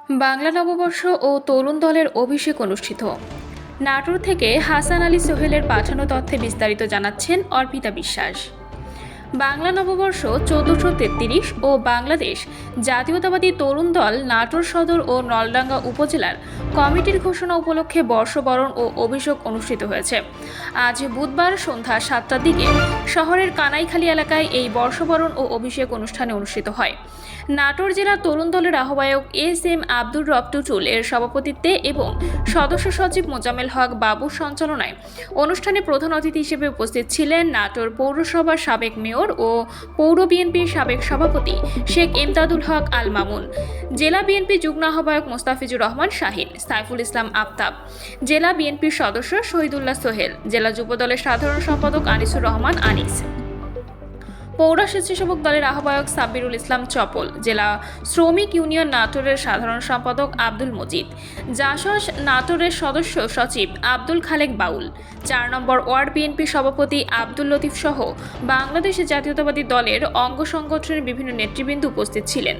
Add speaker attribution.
Speaker 1: বাংলা নববর্ষ ও তরুণ দলের অভিষেক অনুষ্ঠিত। নাটোর থেকে হাসান আলী সোহেলের পাঠানো তথ্যে বিস্তারিত জানাচ্ছেন অর্পিতা বিশ্বাস। বাংলা নববর্ষ 1433 ও বাংলাদেশ জাতীয়তাবাদী তরুণ দল নাটোর সদর ও নলডাঙ্গা উপজেলার কমিটির ঘোষণা উপলক্ষে বর্ষবরণ ও অভিষেক অনুষ্ঠিত হয়েছে। আজ বুধবার সন্ধ্যা 7টার দিকে শহরের কানাইখালী এলাকায় এই বর্ষবরণ ও অভিষেক অনুষ্ঠানে অনুষ্ঠিত হয়। নাটোর জেলা তরুণ দলের আহ্বায়ক এস.এম. আব্দুর রব টুটুল এর সভাপতিত্বে এবং সদস্য সচিব মোজাম্মেল হক বাবুর সঞ্চালনায় অনুষ্ঠানে প্রধান অতিথি হিসেবে উপস্থিত ছিলেন নাটোর পৌরসভার সাবেক মেয়র ও পৌর বিএনপির সাবেক সভাপতি শেখ এমদাদুল হক আল মামুন, জেলা বিএনপি যুগ্ম আহ্বায়ক মোস্তাফিজুর রহমান শাহিন, সাইফুল ইসলাম আফতাব, জেলা বিএনপির সদস্য শহীদুল্লাহ সোহেল, জেলা যুবদলের সাধারণ সম্পাদক আনিসুর রহমান আনিস, পৌর স্বেচ্ছাসেবক দলের আহ্বায়ক সাব্বিরুল ইসলাম চপল, জেলা শ্রমিক ইউনিয়ন নাটোরের সাধারণ সম্পাদক আব্দুল মজিদ, জাসস নাটোরের সদস্য সচিব আব্দুল খালেক বাউল, 4 নম্বর ওয়ার্ড বিএনপি সভাপতি আব্দুল লতিফ সহ বাংলাদেশ জাতীয়তাবাদী দলের অঙ্গ সংগঠনের বিভিন্ন নেতৃবৃন্দ উপস্থিত ছিলেন।